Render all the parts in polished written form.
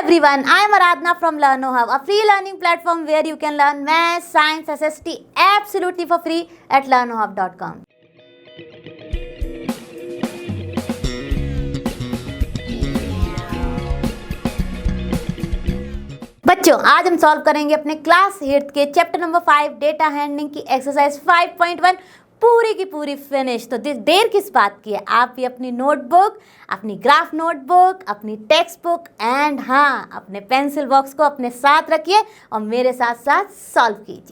everyone, I am Aradhana from Learno Hub, a free learning platform where you can learn math, science, SST absolutely for free at learnohub.com. बच्चों, आज हम solve करेंगे अपने class 8 के chapter number 5 data handling की exercise 5.1 पूरी की पूरी फिनिश। तो देर किस बात की है, आप भी अपनी नोटबुक, अपनी ग्राफ नोटबुक, अपनी टेक्स्ट बुक एंड हाँ अपने पेंसिल बॉक्स को अपने साथ रखिए और मेरे साथ साथ सॉल्व कीजिए।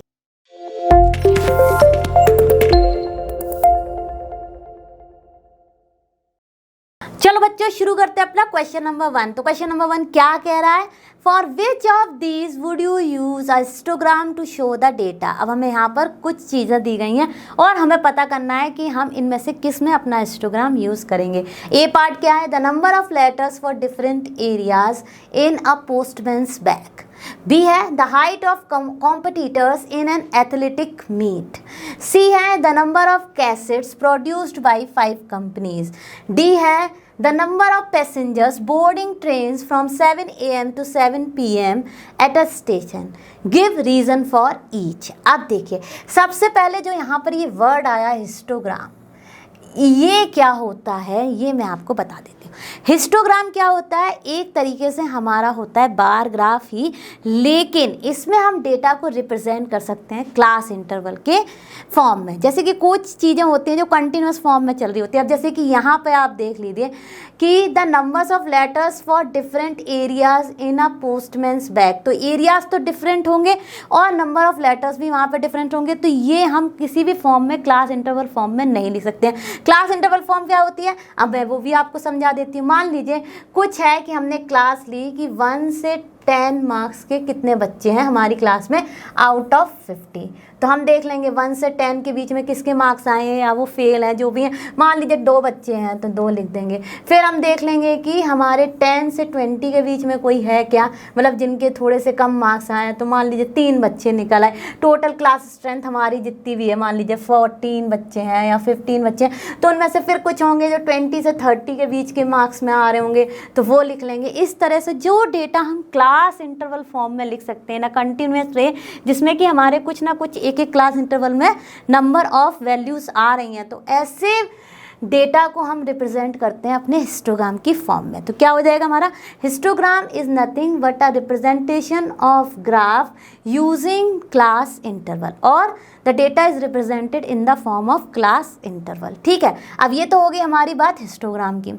चलो बच्चों, शुरू करते हैं अपना क्वेश्चन नंबर 1। तो क्वेश्चन नंबर 1 क्या कह रहा है, for which of these would you use a histogram to show the data. अब हमें यहाँ पर कुछ चीज़ें दी गई हैं और हमें पता करना है कि हम इनमें से किस में अपना हिस्टोग्राम यूज़ करेंगे। ए पार्ट क्या है, the number of letters for different areas in a postman's bag. B है the height of competitors in an athletic meet. C है the number of cassettes produced by 5 companies. D है the number of passengers boarding trains from 7 AM to 7 PM at a station. Give reason for each. अब देखिए, सबसे पहले जो यहाँ पर ये वर्ड आया हिस्टोग्राम, ये क्या होता है ये मैं आपको बता देती हूँ। हिस्टोग्राम क्या होता है, एक तरीके से हमारा होता है बार ग्राफ ही, लेकिन इसमें हम डेटा को रिप्रेजेंट कर सकते हैं क्लास इंटरवल के फॉर्म में। जैसे कि कुछ चीज़ें होती हैं जो कंटिन्यूस फॉर्म में चल रही होती है। अब जैसे कि यहाँ पे आप देख लीजिए कि the numbers of letters for different areas in a postman's bag. तो एरियाज तो डिफरेंट होंगे और नंबर ऑफ लेटर्स भी वहाँ पे डिफरेंट होंगे। तो ये हम किसी भी फॉर्म में क्लास इंटरवल फॉर्म में नहीं लिख सकते हैं। क्लास इंटरवल फॉर्म क्या होती है, अब मैं वो भी आपको समझा देती हूँ। मान लीजिए कुछ है कि हमने क्लास ली कि 1 से 10 मार्क्स के कितने बच्चे हैं हमारी क्लास में आउट ऑफ 50। तो हम देख लेंगे 1 से 10 के बीच में किसके मार्क्स आए हैं या वो फेल हैं, जो भी हैं। मान लीजिए 2 बच्चे हैं तो 2 लिख देंगे। फिर हम देख लेंगे कि हमारे 10 से 20 के बीच में कोई है क्या, मतलब जिनके थोड़े से कम मार्क्स आए हैं। तो मान लीजिए 3 बच्चे निकल आए। टोटल क्लास स्ट्रेंथ हमारी जितनी भी है, मान लीजिए 14 बच्चे हैं या 15 बच्चे हैं, तो उनमें से फिर कुछ होंगे जो 20 से 30 के बीच के मार्क्स में आ रहे होंगे, तो वो लिख लेंगे। इस तरह से जो डेटा हम क्लास इंटरवल फॉर्म में लिख सकते हैं ना, कंटिन्यूस रे, जिसमें कि हमारे कुछ ना कुछ एक एक क्लास इंटरवल में नंबर ऑफ वैल्यूज आ रही हैं, तो ऐसे डेटा को हम रिप्रेजेंट करते हैं अपने हिस्टोग्राम की फॉर्म में। तो क्या हो जाएगा हमारा, histogram is nothing but a representation of graph using class interval और the data is represented in the form of class interval. ठीक है, अब ये तो हो गई हमारी बात हिस्टोग्राम की।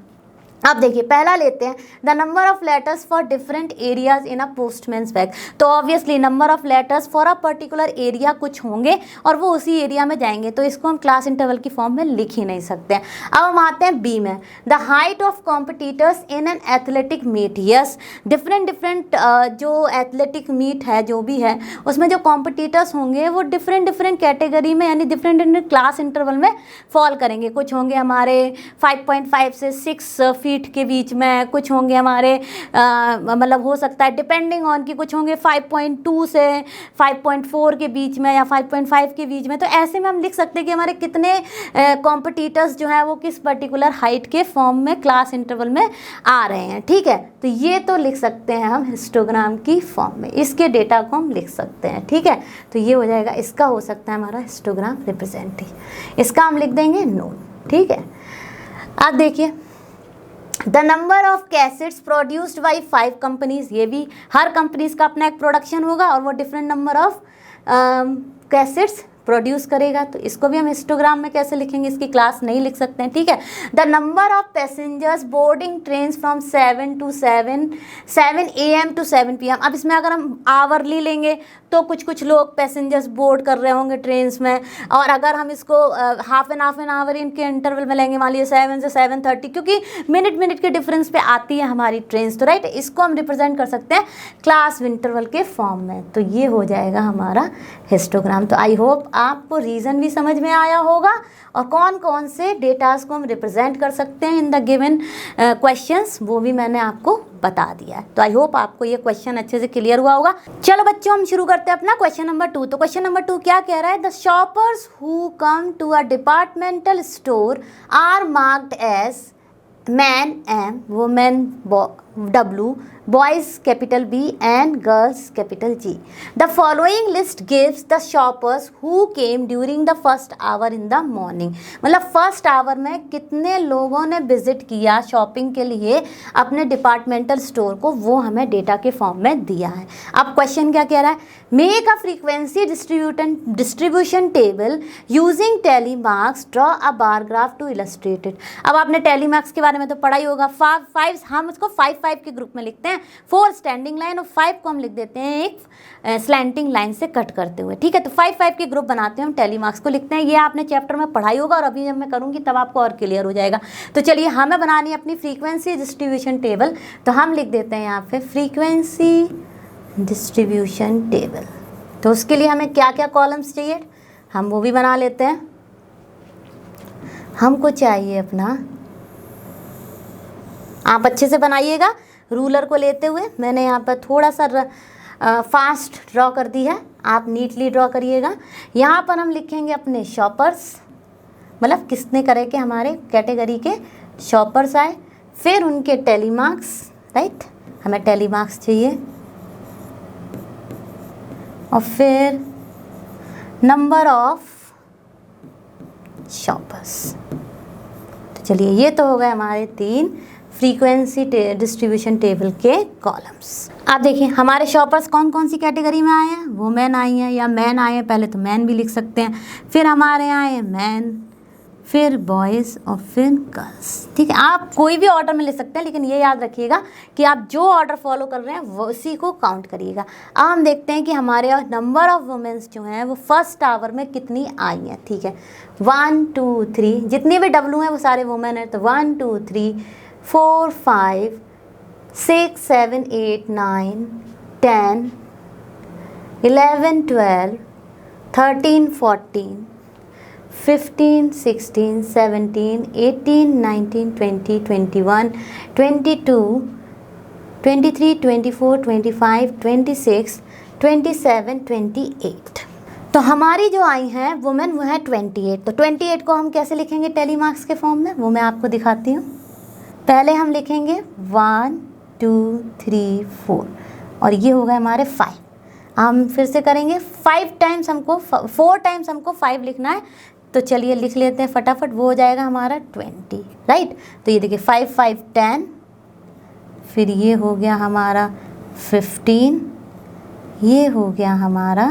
अब देखिए पहला लेते हैं, the number of letters for different areas in a postman's bag. तो obviously number of letters for a particular area कुछ होंगे और वो उसी एरिया में जाएंगे, तो इसको हम क्लास इंटरवल की फॉर्म में लिख ही नहीं सकते हैं। अब हम आते हैं बी में, the height of competitors in an athletic meet. Yes, different जो एथलेटिक मीट है जो भी है, उसमें जो कॉम्पिटिटर्स होंगे वो डिफरेंट कैटेगरी में यानी डिफरेंट क्लास इंटरवल में फॉल करेंगे। कुछ होंगे हमारे 5.5 से 6 फीट के बीच में, कुछ होंगे हमारे मतलब हो सकता है डिपेंडिंग ऑन कि कुछ होंगे 5.2 से 5.4 के बीच में या 5.5 के बीच में। तो ऐसे में हम लिख सकते हैं कि हमारे कितने कॉम्पिटिटर्स जो है वो किस पर्टिकुलर हाइट के फॉर्म में क्लास इंटरवल में आ रहे हैं। ठीक है, तो ये तो लिख सकते हैं हम हिस्टोग्राम की फॉर्म में, इसके डेटा को हम लिख सकते हैं। ठीक है, तो ये हो जाएगा, इसका हो सकता है हमारा हिस्टोग्राम रिप्रेजेंटेटिव, इसका हम लिख देंगे नो। ठीक है, अब देखिए the number of cassettes produced by 5 companies. ये भी हर कंपनीज का अपना एक प्रोडक्शन होगा और वो different number of cassettes produce करेगा, तो इसको भी हम हिस्टोग्राम में कैसे लिखेंगे, इसकी क्लास नहीं लिख सकते हैं। ठीक है, the number of passengers boarding trains from 7 AM to 7 PM। अब इसमें अगर हम आवरली लेंगे तो कुछ लोग पैसेंजर्स बोर्ड कर रहे होंगे ट्रेन्स में, और अगर हम इसको हाफ एन आवर इनके इंटरवल में लेंगे, मान लीजिए 7 से 7:30, क्योंकि मिनट के डिफरेंस पे आती है हमारी ट्रेन्स, तो राइट, इसको हम रिप्रेजेंट कर सकते हैं क्लास इंटरवल के फॉर्म में। तो ये हो जाएगा हमारा हिस्टोग्राम। तो आई होप आपको रीज़न भी समझ में आया होगा और कौन कौन से डेटास को हम रिप्रेजेंट कर सकते हैं इन द गिवन क्वेश्चंस, वो भी मैंने आपको बता दिया है। तो आई होप आपको ये क्वेश्चन अच्छे से क्लियर हुआ होगा। चलो बच्चों, हम शुरू करते हैं अपना क्वेश्चन नंबर 2। तो क्वेश्चन नंबर 2 क्या कह रहा है, the shoppers who come to a departmental store are marked as man M, women W, boys capital B and girls capital G. The following list gives the shoppers who came during the first hour in the morning. मतलब first hour में कितने लोगों ने visit किया shopping के लिए अपने departmental store को, वो हमें डेटा के फॉर्म में दिया है। अब क्वेश्चन क्या कह रहा है, make a frequency distribution table using tally marks, draw a bar graph to illustrate it. अब आपने टेली मार्क्स के बारे में तो पढ़ा ही होगा। हम इसको 5 के ग्रुप में लिखते हैं, 4 स्टैंडिंग लाइन और 5 को हम लिख देते हैं एक स्लैंटिंग लाइन से कट करते हुए, ठीक है। तो 5 के ग्रुप बनाते हैं हम, टेली मार्क्स को लिखते हैं। ये आपने चैप्टर में पढ़ाई होगा और अभी जब मैं करूँगी तब आपको और क्लियर हो जाएगा। तो चलिए हमें बनानी है अपनी फ्रीक्वेंसी डिस्ट्रीब्यूशन टेबल, तो हम लिख देते हैं यहाँ पे फ्रीक्वेंसी डिस्ट्रीब्यूशन टेबल। तो उसके लिए हमें क्या क्या कॉलम्स चाहिए हम वो भी बना लेते हैं। हमको चाहिए अपना, आप अच्छे से बनाइएगा रूलर को लेते हुए। मैंने यहाँ पर थोड़ा सा फास्ट ड्रॉ कर दी है, आप नीटली ड्रॉ करिएगा। यहाँ पर हम लिखेंगे अपने शॉपर्स, मतलब किसने करे कि हमारे कैटेगरी के शॉपर्स आए, फिर उनके टेली मार्क्स, राइट, हमें टेली मार्क्स चाहिए, और फिर नंबर ऑफ शॉपर्स। तो चलिए ये तो हो गए हमारे 3 फ्रीक्वेंसी डिस्ट्रीब्यूशन टेबल के कॉलम्स। आप देखिए हमारे शॉपर्स कौन कौन सी कैटेगरी में आए हैं, वुमेन आई हैं या मैन आए हैं, पहले तो मैन भी लिख सकते हैं, फिर हमारे यहाँ आए मैन, फिर बॉयज़ और फिर गर्ल्स, ठीक है। आप कोई भी ऑर्डर में ले सकते हैं, लेकिन ये याद रखिएगा कि आप जो ऑर्डर फॉलो कर रहे हैं वो उसी को काउंट करिएगा। अब हम देखते हैं कि हमारे नंबर ऑफ वुमेन्स जो हैं वो फर्स्ट आवर में कितनी आई हैं, ठीक है। 1 2 3 जितनी भी डब्लू हैं वो सारे वुमेन हैं, तो 1 2 3 4 5 6 7 8 9 10 11 12 13 14 15 16 17 18 19 20 21 22 23 24 25 26 27 28। तो हमारी जो आई हैं वुमेन वो है 28। तो 28 को हम कैसे लिखेंगे टेली मार्क्स के फॉर्म में, वो मैं आपको दिखाती हूँ। पहले हम लिखेंगे 1 2 3 4 और ये हो गए हमारे 5। हम फिर से करेंगे 4 टाइम्स हमको 5 लिखना है, तो चलिए लिख लेते हैं फटाफट, वो हो जाएगा हमारा 20, राइट। तो ये देखिए 5 5 10, फिर ये हो गया हमारा 15, ये हो गया हमारा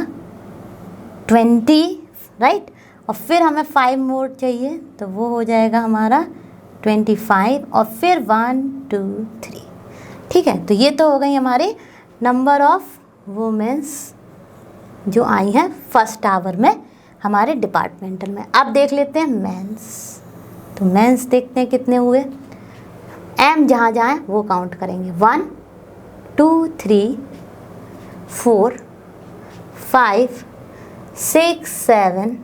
20, राइट। और फिर हमें 5 मोर चाहिए, तो वो हो जाएगा हमारा 25, और फिर 1 2 3, ठीक है। तो ये तो हो गई हमारे नंबर ऑफ वुमेन्स जो आई हैं फर्स्ट आवर में हमारे डिपार्टमेंटल में। अब देख लेते हैं मेंस, तो मेंस देखते हैं कितने हुए। एम जहाँ जाए वो काउंट करेंगे, 1 2 3 4 5 6 7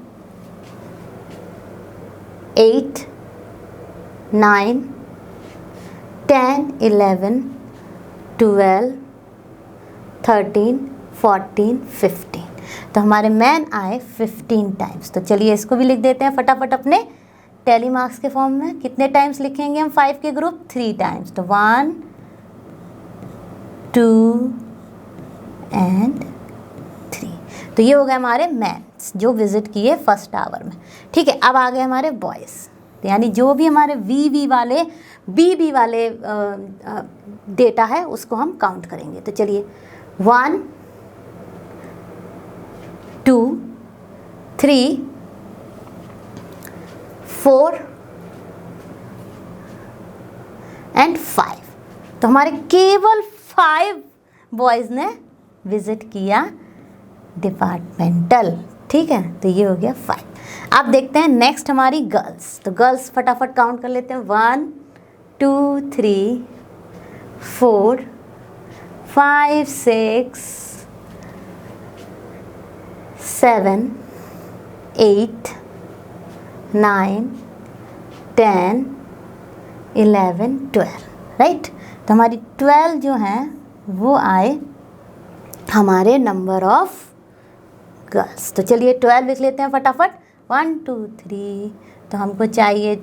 8 9 10 11 12 13 14 15। तो हमारे मैन आए 15 टाइम्स। तो चलिए इसको भी लिख देते हैं फटाफट अपने टेली मार्क्स के फॉर्म में। कितने टाइम्स लिखेंगे हम 5 के ग्रुप, 3 टाइम्स। तो 1 2 एंड 3। तो ये हो गए हमारे मैन्स जो विजिट किए फर्स्ट आवर में, ठीक है। अब आ गए हमारे बॉयज़, यानी जो भी हमारे वी वाले बी वाले डेटा है उसको हम काउंट करेंगे। तो चलिए 1 2 3 4 एंड 5। तो हमारे केवल 5 बॉयज़ ने विजिट किया डिपार्टमेंटल, ठीक है। तो ये हो गया 5। अब देखते हैं नेक्स्ट हमारी गर्ल्स। तो गर्ल्स फटाफट काउंट कर लेते हैं, 1 2 3 4 5 6 7 8 9 10 11 12, राइट। तो हमारी 12 जो हैं वो आए हमारे नंबर ऑफ गर्ल्स। तो चलिए 12 लिख लेते हैं फटाफट, 1 2 3। तो हमको चाहिए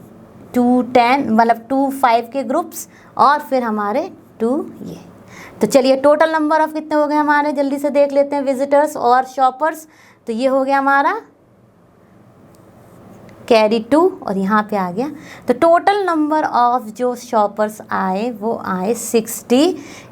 2 10, मतलब 2 5 के ग्रुप्स और फिर हमारे 2 ये। तो तो चलिए टोटल नंबर ऑफ कितने हो गए हमारे, जल्दी से देख लेते हैं, विजिटर्स और शॉपर्स। तो ये हो गया हमारा कैरी 2 और यहाँ पे आ गया। तो टोटल नंबर ऑफ जो शॉपर्स आए वो आए 60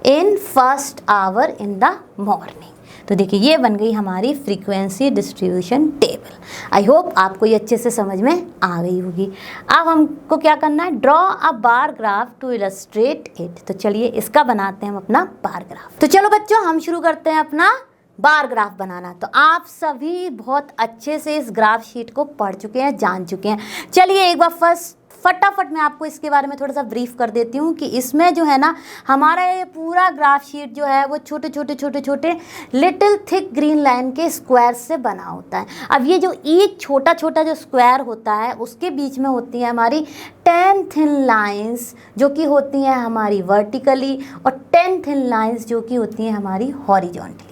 in first hour in the morning. तो देखिए ये बन गई हमारी frequency distribution table. I hope आपको ये अच्छे से समझ में आ गई होगी। अब हमको क्या करना है, draw a bar graph to illustrate it. तो चलिए इसका बनाते हैं हम अपना बार ग्राफ। तो चलो बच्चों हम शुरू करते हैं अपना बार ग्राफ बनाना। तो आप सभी बहुत अच्छे से इस ग्राफ शीट को पढ़ चुके हैं, जान चुके हैं। चलिए एक बार फटाफट मैं आपको इसके बारे में थोड़ा सा ब्रीफ कर देती हूँ कि इसमें जो है ना हमारा ये पूरा ग्राफ शीट जो है वो छोटे छोटे लिटिल थिक ग्रीन लाइन के स्क्वायर से बना होता है। अब ये जो ईच छोटा छोटा जो स्क्वायर होता है उसके बीच में होती है हमारी 10 थिन लाइंस जो कि होती हैं हमारी वर्टिकली और 10 थिन लाइंस जो कि होती हैं हमारी हॉरिजॉन्टली।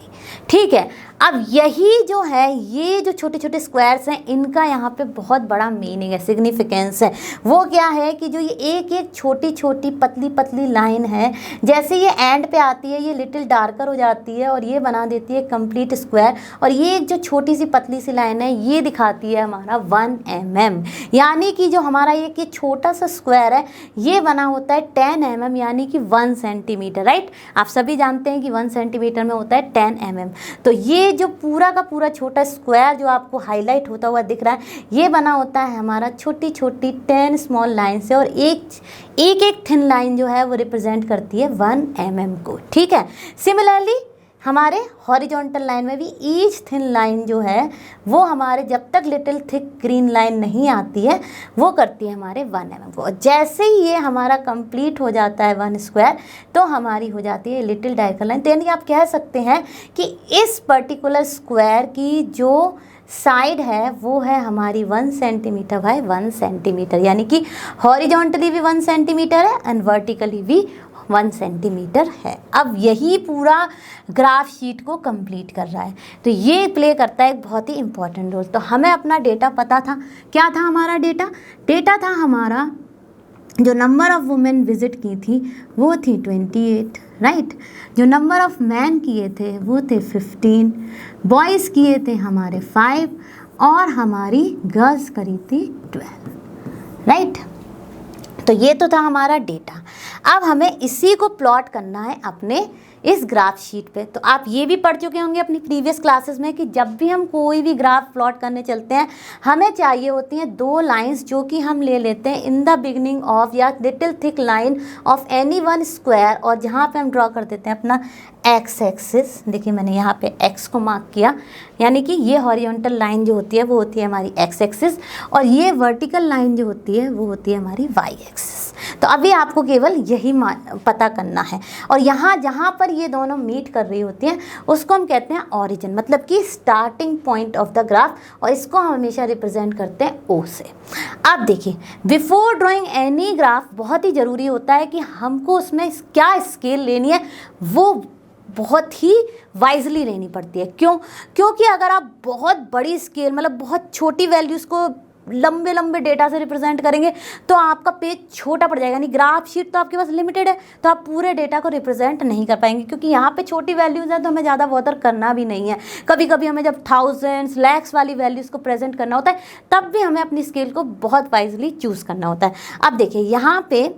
ठीक है, अब यही जो है ये जो छोटे छोटे स्क्वायर्स हैं इनका यहाँ पे बहुत बड़ा मीनिंग है, सिग्निफिकेंस है। वो क्या है कि जो ये एक एक छोटी छोटी पतली पतली लाइन है, जैसे ये एंड पे आती है ये लिटिल डार्कर हो जाती है और ये बना देती है कंप्लीट स्क्वायर। और ये जो छोटी सी पतली सी लाइन है ये दिखाती है हमारा 1 mm, यानी कि जो हमारा ये छोटा सा स्क्वायर है ये बना होता है 10 mm यानी कि 1 सेंटीमीटर। राइट, आप सभी जानते हैं कि 1 सेंटीमीटर में होता है 10 mm। तो ये जो पूरा का पूरा छोटा स्क्वायर जो आपको हाईलाइट होता हुआ दिख रहा है ये बना होता है हमारा छोटी छोटी 10 स्मॉल लाइन से, और एक थिन लाइन जो है वो रिप्रेजेंट करती है 1 mm को। ठीक है, सिमिलरली हमारे हॉरिजॉन्टल लाइन में भी ईच थिन लाइन जो है वो हमारे जब तक लिटिल थिक ग्रीन लाइन नहीं आती है वो करती है हमारे 1 mm को। जैसे ही ये हमारा कंप्लीट हो जाता है 1 स्क्वायर तो हमारी हो जाती है लिटिल डायगोनल लाइन। तो यानी आप कह सकते हैं कि इस पर्टिकुलर स्क्वायर की जो साइड है वो है हमारी 1 सेंटीमीटर बाय 1 सेंटीमीटर, यानी कि हॉरिजॉन्टली भी 1 सेंटीमीटर है एंड वर्टिकली भी 1 सेंटीमीटर है। अब यही पूरा ग्राफ शीट को कंप्लीट कर रहा है। तो ये प्ले करता है एक बहुत ही इंपॉर्टेंट रोल। तो हमें अपना डेटा पता था, क्या था हमारा डेटा था हमारा जो नंबर ऑफ वुमेन विजिट की थी वो थी 28। राइट, जो नंबर ऑफ मैन किए थे वो थे 15, बॉयज़ किए थे हमारे 5 और हमारी गर्ल्स करी थी 12। राइट, तो ये तो था हमारा डेटा। अब हमें इसी को प्लॉट करना है अपने इस ग्राफ शीट पे। तो आप ये भी पढ़ चुके होंगे अपनी प्रीवियस क्लासेस में कि जब भी हम कोई भी ग्राफ प्लॉट करने चलते हैं हमें चाहिए होती हैं 2 लाइंस जो कि हम ले लेते हैं इन द बिगनिंग ऑफ या little thick line of any one square, और जहाँ पे हम ड्रॉ कर देते हैं अपना एक्स एक्सिस। देखिए मैंने यहाँ पे एक्स को मार्क किया, यानी कि ये हॉरिजॉन्टल लाइन जो होती है वो होती है हमारी एक्स एक्सिस और ये वर्टिकल लाइन जो होती है वो होती है हमारी वाई एक्सिस। तो अभी आपको केवल यही पता करना है। और यहाँ जहाँ पर ये दोनों मीट कर रही होती हैं उसको हम कहते हैं ऑरिजिन, मतलब कि starting point of the graph, और इसको हम हमेशा रिप्रेजेंट करते हैं ओ से। अब देखिए बिफोर ड्राइंग एनी ग्राफ बहुत ही ज़रूरी होता है कि हमको उसमें क्या स्केल लेनी है वो बहुत ही वाइजली लेनी पड़ती है। क्योंकि अगर आप बहुत बड़ी स्केल मतलब बहुत छोटी वैल्यूज़ को लंबे लंबे डेटा से रिप्रेजेंट करेंगे तो आपका पेज छोटा पड़ जाएगा, यानी ग्राफ शीट तो आपके पास लिमिटेड है तो आप पूरे डेटा को रिप्रेजेंट नहीं कर पाएंगे, क्योंकि यहाँ पे छोटी वैल्यूज़ है तो हमें ज़्यादा बॉदर करना भी नहीं है। कभी कभी हमें जब थाउजेंड्स लैक्स वाली वैल्यूज़ को प्रेजेंट करना होता है तब भी हमें अपनी स्केल को बहुत वाइजली चूज़ करना होता है। अब देखिए यहाँ पे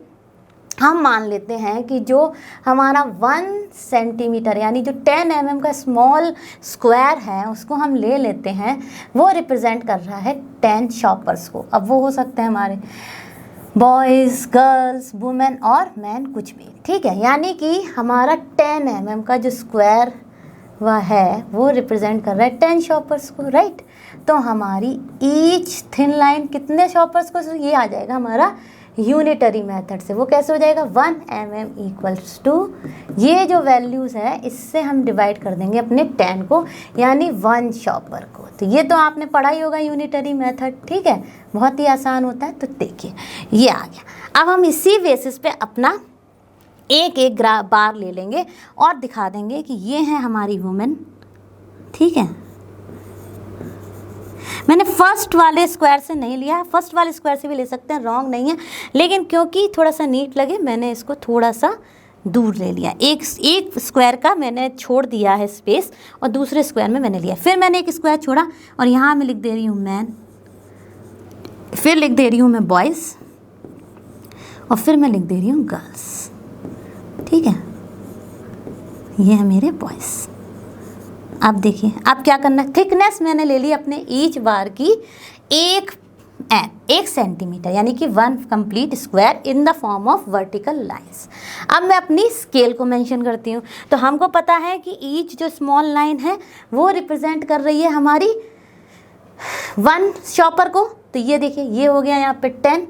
हम मान लेते हैं कि जो हमारा 1 सेंटीमीटर यानी जो 10 mm का स्मॉल स्क्वायर है उसको हम ले लेते हैं, वो रिप्रेजेंट कर रहा है 10 शॉपर्स को। अब वो हो सकते हैं हमारे बॉयज़, गर्ल्स, वुमेन और मैन, कुछ भी। ठीक है, यानी कि हमारा 10 mm का जो स्क्वायर वह है वो रिप्रेजेंट कर रहा है 10 शॉपर्स को। राइट, तो हमारी ईच थिन लाइन कितने शॉपर्स को, ये आ जाएगा हमारा यूनिटरी मेथड से। वो कैसे हो जाएगा 1 mm इक्वल्स टू ये जो वैल्यूज़ है इससे हम डिवाइड कर देंगे अपने 10 को, यानी 1 शॉपर को। तो ये तो आपने पढ़ा ही होगा यूनिटरी मेथड। ठीक है, बहुत ही आसान होता है। तो देखिए ये आ गया। अब हम इसी बेसिस पे अपना एक एक बार ले लेंगे और दिखा देंगे कि ये है हमारी वुमेन। ठीक है, मैंने फर्स्ट वाले स्क्वायर से नहीं लिया है, फर्स्ट वाले स्क्वायर से भी ले सकते हैं, रॉन्ग नहीं है, लेकिन क्योंकि थोड़ा सा नीट लगे मैंने इसको थोड़ा सा दूर ले लिया, एक स्क्वायर का मैंने छोड़ दिया है स्पेस और दूसरे स्क्वायर में मैंने लिया। फिर मैंने एक स्क्वायर छोड़ा और यहाँ मैं लिख दे रही हूँ मैन, फिर लिख दे रही हूँ मैं बॉयज़ और फिर मैं लिख दे रही हूँ गर्ल्स। ठीक है, ये है मेरे बॉयज़। अब देखिए अब क्या करना है, थिकनेस मैंने ले ली अपने ईच बार की 1 सेंटीमीटर, यानी कि 1 complete square in the form of vertical lines. अब मैं अपनी स्केल को मेंशन करती हूँ। तो हमको पता है कि ईच जो स्मॉल लाइन है वो रिप्रेजेंट कर रही है हमारी 1 शॉपर को। तो ये देखिए ये हो गया यहाँ पे 10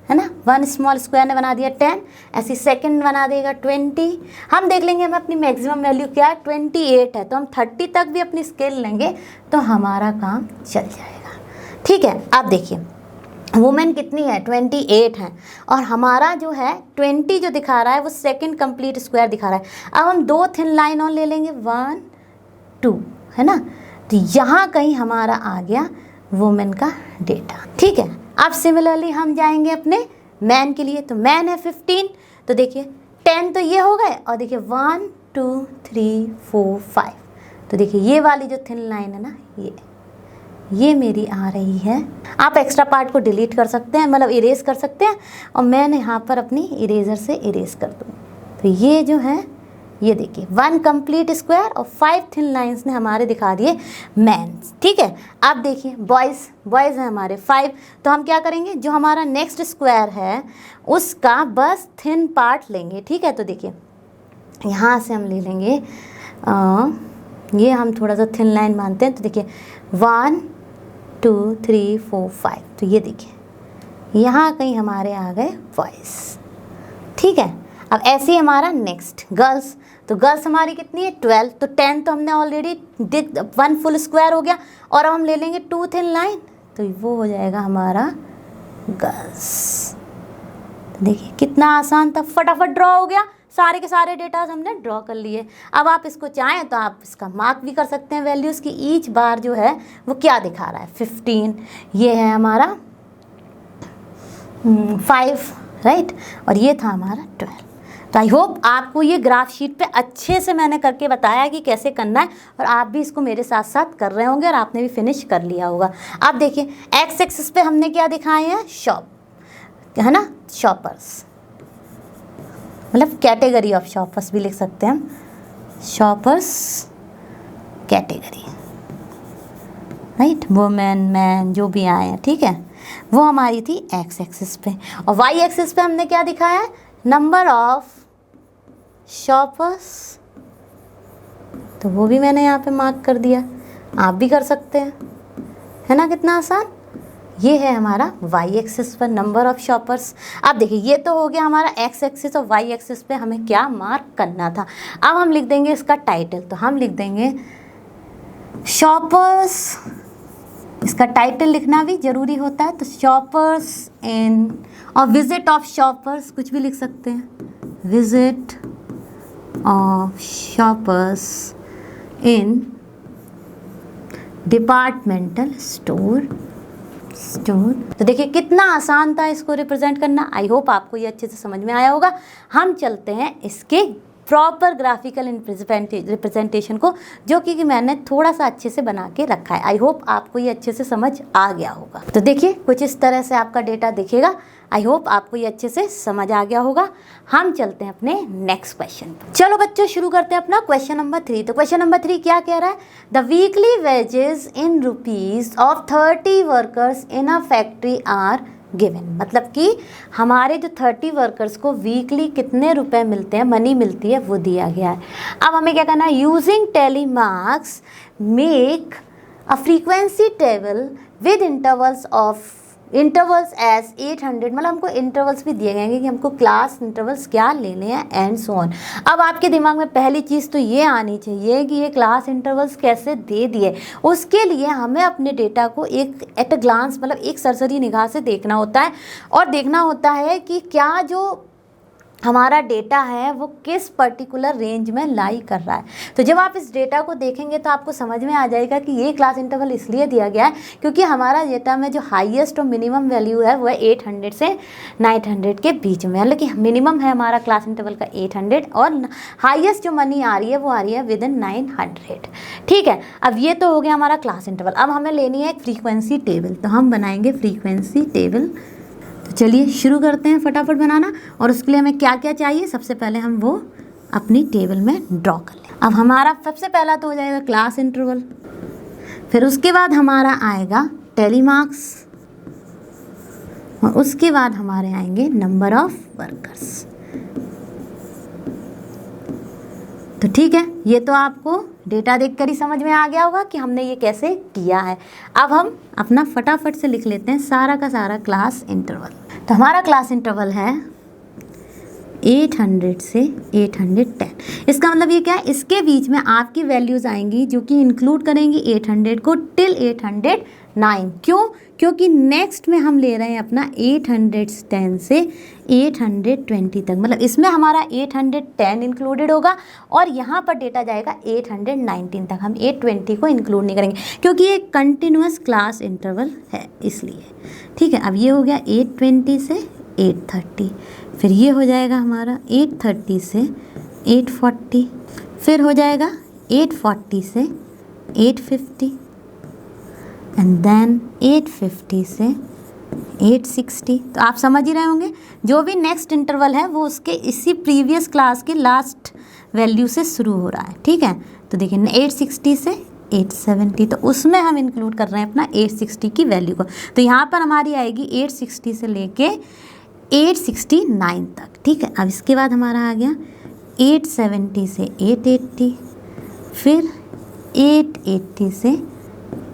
है ना, 1 स्मॉल स्क्वायर ने बना दिया 10, ऐसी सेकंड बना देगा 20। हम देख लेंगे हमें अपनी मैक्सिमम वैल्यू क्या है, 28 है, तो हम 30 तक भी अपनी स्केल लेंगे तो हमारा काम चल जाएगा। ठीक है, अब देखिए वुमेन कितनी है, 28 है और हमारा जो है 20 जो दिखा रहा है वो सेकंड कंप्लीट स्क्वायर दिखा रहा है। अब हम 2 थिन लाइन और ले लेंगे 1 2 है ना, तो यहाँ कहीं हमारा आ गया वुमेन का डेटा। ठीक है, अब सिमिलरली हम जाएंगे अपने मैन के लिए। तो मैन है 15, तो देखिए 10 तो ये हो गए और देखिए 1 2 3 4 5, तो देखिए ये वाली जो थिन लाइन है ना ये मेरी आ रही है। आप एक्स्ट्रा पार्ट को डिलीट कर सकते हैं, मतलब इरेज कर सकते हैं और मैं यहाँ पर अपनी इरेजर से इरेज कर दूँ। तो ये जो है ये देखिए 1 कंप्लीट स्क्वायर और 5 थिन लाइंस ने हमारे दिखा दिए मैन्स। ठीक है, अब देखिए बॉयज़ हैं हमारे 5, तो हम क्या करेंगे, जो हमारा नेक्स्ट स्क्वायर है उसका बस थिन पार्ट लेंगे। ठीक है, तो देखिए यहाँ से हम ले लेंगे ये हम थोड़ा सा थिन लाइन मानते हैं। तो देखिए 1 2 3 4 5, तो ये देखिए यहाँ कहीं हमारे आ गए बॉयज़। ठीक है, अब ऐसे ही हमारा नेक्स्ट गर्ल्स, तो गर्ल्स हमारी कितनी है 12, तो 10 तो हमने ऑलरेडी 1 फुल स्क्वायर हो गया और अब हम ले लेंगे 2 थिन लाइन, तो वो हो जाएगा हमारा गर्ल्स। तो देखिए कितना आसान था, फटाफट ड्रॉ हो गया, सारे के सारे डेटा हमने ड्रॉ कर लिए। अब आप इसको चाहें तो आप इसका मार्क भी कर सकते हैं वैल्यूज़ की, ईच बार जो है वो क्या दिखा रहा है 15, ये है हमारा 5 राइट, और ये था हमारा 12। तो आई होप आपको ये ग्राफ शीट पे अच्छे से मैंने करके बताया कि कैसे करना है और आप भी इसको मेरे साथ साथ कर रहे होंगे और आपने भी फिनिश कर लिया होगा। अब देखिए एक्स एक्सिस पे हमने क्या दिखाए हैं, शॉप है ना, शॉपर्स, मतलब कैटेगरी ऑफ शॉपर्स भी लिख सकते हैं हम, shoppers category right, women man जो भी आए हैं। ठीक है, वो हमारी थी एक्स एक्सिस पे और वाई एक्सिस पे हमने क्या दिखाया है, नंबर ऑफ शॉपर्स, तो वो भी मैंने यहाँ पे मार्क कर दिया, आप भी कर सकते हैं, है ना, कितना आसान। ये है हमारा वाई एक्सिस पर नंबर ऑफ शॉपर्स। अब देखिए ये तो हो गया हमारा एक्स एक्सिस और वाई एक्सिस पे हमें क्या मार्क करना था। अब हम लिख देंगे इसका टाइटल, तो हम लिख देंगे शॉपर्स, इसका टाइटल लिखना भी ज़रूरी होता है, तो शॉपर्स इन, और विजिट ऑफ शॉपर्स कुछ भी लिख सकते हैं, visit of shoppers in departmental store. तो देखिए कितना आसान था इसको रिप्रेजेंट करना। आई होप आपको ये अच्छे से समझ में आया होगा। हम चलते हैं इसके प्रॉपर ग्राफिकल रिप्रेजेंटेशन को, जो कि मैंने थोड़ा सा अच्छे से बना के रखा है। आई होप आपको ये अच्छे से समझ आ गया होगा। तो देखिए कुछ इस तरह से आपका डेटा दिखेगा। आई होप आपको ये अच्छे से समझ आ गया होगा। हम चलते हैं अपने नेक्स्ट क्वेश्चन पर। चलो बच्चों शुरू करते हैं अपना क्वेश्चन नंबर 3। तो क्वेश्चन नंबर 3 क्या कह रहा है, the weekly wages in rupees of 30 workers in a factory are given. मतलब कि हमारे जो 30 वर्कर्स को वीकली कितने रुपए मिलते हैं, मनी मिलती है, वो दिया गया है। अब हमें क्या करना है, using tally marks make a frequency table with intervals as 800, मतलब हमको इंटरवल्स भी दिए गए हैं कि हमको क्लास इंटरवल्स क्या लेने हैं एंड सो ऑन। अब आपके दिमाग में पहली चीज़ तो ये आनी चाहिए कि ये क्लास इंटरवल्स कैसे दे दिए। उसके लिए हमें अपने डेटा को एक एट अ ग्लांस, मतलब एक सरसरी निगाह से देखना होता है और देखना होता है कि क्या जो हमारा डेटा है वो किस पर्टिकुलर रेंज में लाई कर रहा है। तो जब आप इस डेटा को देखेंगे तो आपको समझ में आ जाएगा कि ये क्लास इंटरवल इसलिए दिया गया है क्योंकि हमारा डेटा में जो हाईएस्ट और मिनिमम वैल्यू है वो है 800 से 900 के बीच में, मतलब कि मिनिमम है हमारा क्लास इंटरवल का 800 और हाईएस्ट जो मनी आ रही है वो आ रही है विद इन 900। ठीक है, अब ये तो हो गया हमारा क्लास इंटरवल। अब हमें लेनी है एक फ्रीक्वेंसी टेबल, तो हम बनाएंगे फ्रीक्वेंसी टेबल। तो चलिए शुरू करते हैं फटाफट बनाना। और उसके लिए हमें क्या क्या चाहिए, सबसे पहले हम वो अपनी टेबल में ड्रॉ कर लें। अब हमारा सबसे पहला तो हो जाएगा क्लास इंटरवल, फिर उसके बाद हमारा आएगा टेली मार्क्स, और उसके बाद हमारे आएंगे नंबर ऑफ वर्कर्स। तो ठीक है, ये तो आपको डेटा देखकर ही समझ में आ गया होगा कि हमने ये कैसे किया है। अब हम अपना फटाफट से लिख लेते हैं सारा का सारा क्लास इंटरवल। तो हमारा क्लास इंटरवल है 800 से 810। इसका मतलब ये क्या है, इसके बीच में आपकी वैल्यूज़ आएंगी जो कि इंक्लूड करेंगी 800 को टिल 809। क्यों? क्योंकि नेक्स्ट में हम ले रहे हैं अपना 810 से 820 तक, मतलब इसमें हमारा 810 इंक्लूडेड होगा और यहाँ पर डेटा जाएगा 819 तक। हम 820 को इंक्लूड नहीं करेंगे क्योंकि ये कंटिन्यूस क्लास इंटरवल है इसलिए। ठीक है, अब ये हो गया 820 से 830, फिर ये हो जाएगा हमारा 830 से 840, फिर हो जाएगा 840 से 850 एंड देन 850 से 860। तो आप समझ ही रहे होंगे जो भी नेक्स्ट इंटरवल है वो उसके इसी प्रीवियस क्लास के लास्ट वैल्यू से शुरू हो रहा है। ठीक है, तो देखिए 860 से 870, तो उसमें हम इंक्लूड कर रहे हैं अपना 860 की वैल्यू को। तो यहाँ पर हमारी आएगी 860 से लेके 869 तक। ठीक है, अब इसके बाद हमारा आ गया 870 से 880, फिर 880 से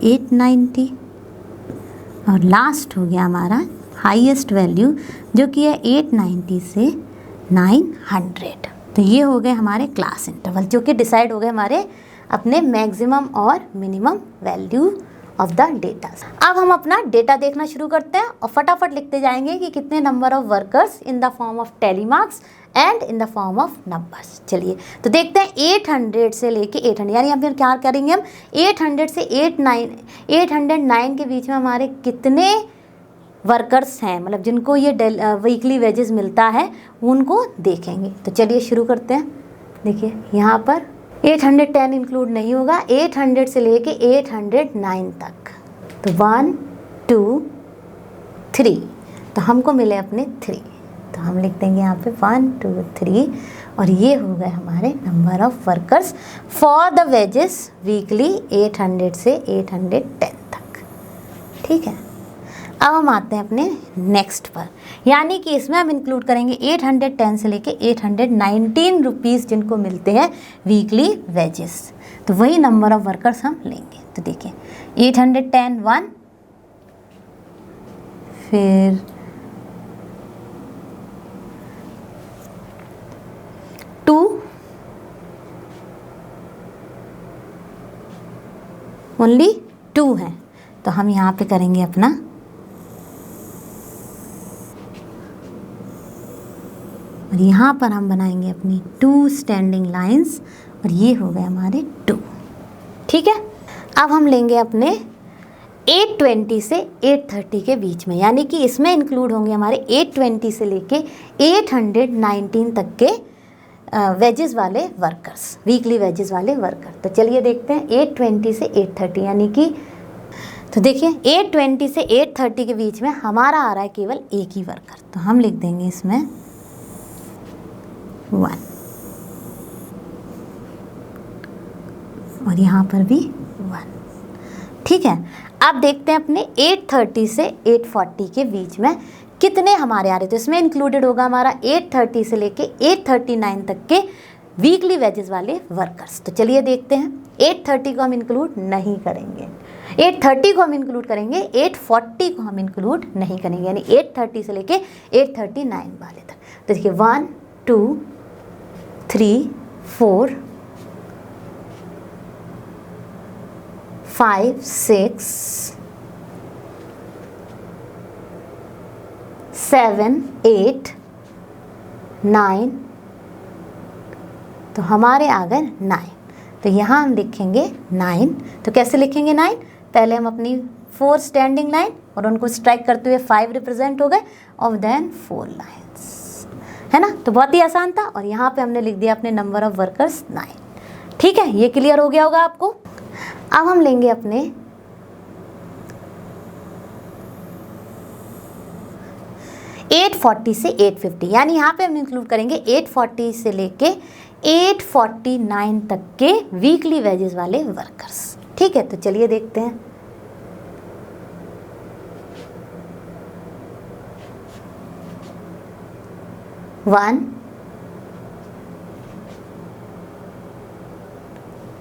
890 और लास्ट हो गया हमारा हाईएस्ट वैल्यू जो कि है 890 से 900। तो ये हो गए हमारे क्लास इंटरवल जो कि डिसाइड हो गए हमारे अपने मैक्सिमम और minimum value of the data. अब हम अपना डेटा देखना शुरू करते हैं और फटाफट लिखते जाएंगे कि कितने number of workers in the form of tally marks and in the form of numbers. चलिए तो देखते हैं 800 से लेके 800, यानी हम फिर क्या करेंगे, हम 800 से 809 के बीच में हमारे कितने वर्कर्स हैं, मतलब जिनको ये वीकली वेजेस मिलता है उनको देखेंगे। तो चलिए शुरू करते हैं। देखिए यहाँ पर 810 इंक्लूड नहीं होगा, 800 से लेके 809 तक। तो 1 2 3, तो हमको मिले अपने 3, तो हम लिख देंगे यहाँ पे 1 2 3 और ये हो गए हमारे number of workers for the wages weekly 800 से 810 तक। ठीक है, अब हम आते हैं अपने नेक्स्ट पर, यानी कि इसमें हम इंक्लूड करेंगे 810 से लेके 819 रुपीज़ जिनको मिलते हैं वीकली वेजेस। तो वही नंबर ऑफ वर्कर्स हम लेंगे। तो देखिए 810 1, फिर 2, ओनली 2 हैं, तो हम यहाँ पे करेंगे अपना और यहाँ पर हम बनाएंगे अपनी 2 स्टैंडिंग लाइंस और ये हो गए हमारे 2। ठीक है, अब हम लेंगे अपने 820 से 830 के बीच में, यानी कि इसमें इंक्लूड होंगे हमारे 820 से लेके 819 तक के वेजेस वाले वर्कर्स, वीकली वेजेस वाले वर्कर। तो चलिए देखते हैं 820 से 830, यानी कि तो देखिए 820 से 830 के बीच में हमारा आ रहा है केवल एक ही वर्कर, तो हम लिख देंगे इसमें 1 और यहाँ पर भी 1। ठीक है, अब देखते हैं अपने 830 से 840 के बीच में कितने हमारे आ रहे, तो इसमें इंक्लूडेड होगा हमारा 830 से लेके 839 तक के वीकली वेजेस वाले वर्कर्स। तो चलिए देखते हैं, 830 को हम इंक्लूड नहीं करेंगे, 830 को हम इंक्लूड करेंगे, 840 को हम इंक्लूड नहीं करेंगे, यानी 830 से लेके 839 वाले तक। तो देखिए 1 2 3 4 5 6 7 8 9, तो हमारे आ गए 9। तो यहाँ हम लिखेंगे 9। तो कैसे लिखेंगे 9? पहले हम अपनी 4 स्टैंडिंग लाइन और उनको स्ट्राइक करते हुए 5 रिप्रेजेंट हो गए और देन 4 लाइन्स, है ना। तो बहुत ही आसान था। और यहाँ पे हमने लिख दिया अपने नंबर ऑफ वर्कर्स 9। ठीक है, ये क्लियर हो गया होगा आपको। अब हम लेंगे अपने 840 से 850, यानी यहाँ पे हम इंक्लूड करेंगे 840 से लेके 849 तक के वीकली वेजेस वाले वर्कर्स। ठीक है, तो चलिए देखते हैं। One,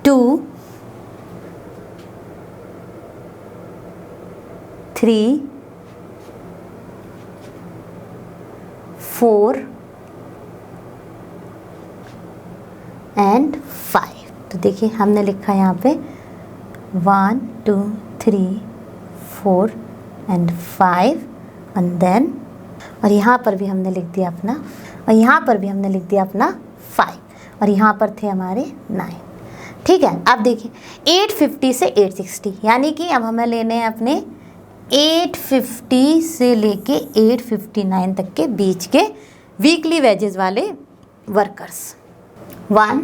2, 3, 4 and 5। तो देखिए हमने लिखा यहाँ पे 1, 2, 3, 4 एंड 5 एंड देन, और यहाँ पर भी हमने लिख दिया अपना, और यहाँ पर भी हमने लिख दिया अपना 5, और यहाँ पर थे हमारे 9। ठीक है, अब देखिए 850 से 860, यानी कि अब हमें लेने हैं अपने 850 से लेके 859 तक के बीच के वीकली वेजेस वाले वर्कर्स। 1,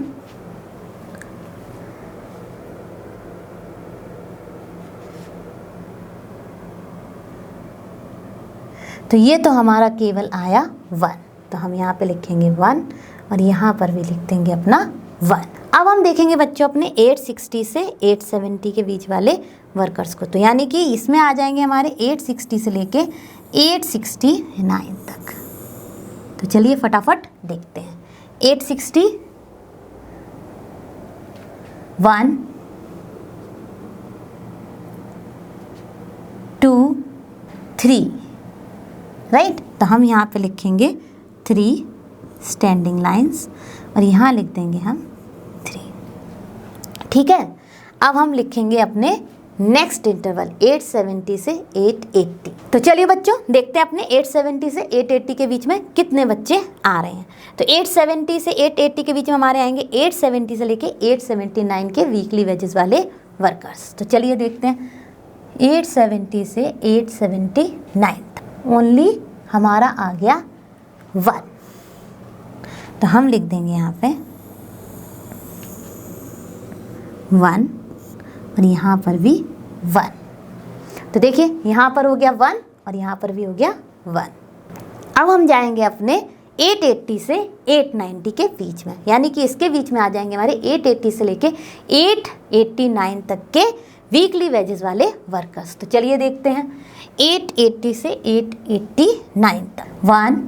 तो ये तो हमारा केवल आया 1, तो हम यहाँ पे लिखेंगे 1 और यहाँ पर भी लिख देंगे अपना 1। अब हम देखेंगे बच्चों अपने 860 से 870 के बीच वाले वर्कर्स को। तो यानी कि इसमें आ जाएंगे हमारे 860 से लेके 869 तक। तो चलिए फटाफट देखते हैं। 860, 1, 2, 3, राइट। तो हम यहाँ पे लिखेंगे 3 स्टैंडिंग लाइंस और यहाँ लिख देंगे हम 3। ठीक है, अब हम लिखेंगे अपने नेक्स्ट इंटरवल 870 से 880। तो चलिए बच्चों देखते हैं अपने 870 से 880 के बीच में कितने बच्चे आ रहे हैं। तो 870 से 880 के बीच में हमारे आएंगे 870 से लेके 879 के वीकली वेजेस वाले वर्कर्स। तो चलिए देखते हैं 870 से 879 ओनली हमारा आ गया 1। तो हम लिख देंगे यहाँ पे 1 और यहाँ पर भी 1। तो देखिए यहाँ पर हो गया 1 और यहाँ पर भी हो गया 1। अब हम जाएंगे अपने 880 से 890 के बीच में, यानी कि इसके बीच में आ जाएंगे हमारे 880 से लेके 889 तक के वीकली वेजेस वाले वर्कर्स। तो चलिए देखते हैं 880 से 889 तक 1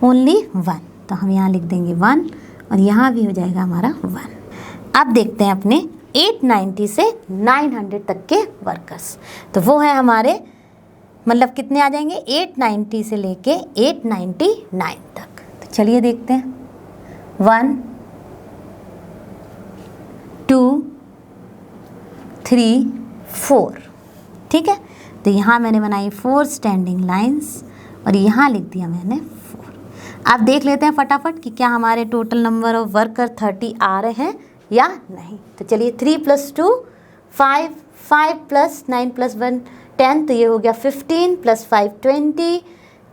ओनली 1। तो हम यहाँ लिख देंगे 1 और यहाँ भी हो जाएगा हमारा 1। अब देखते हैं अपने 890 से 900 तक के वर्कर्स। तो वो है हमारे मतलब कितने आ जाएंगे 890 से लेके 899 तक। तो चलिए देखते हैं 1, 2, 3, 4। ठीक है, तो यहाँ मैंने बनाई 4 स्टैंडिंग लाइंस और यहाँ लिख दिया मैंने 4। अब देख लेते हैं फटाफट कि क्या हमारे टोटल नंबर ऑफ वर्कर 30 आ रहे हैं या नहीं। तो चलिए 3 + 2 5, 5 + 9 + 1 10, तो ये हो गया 15 + 5 20,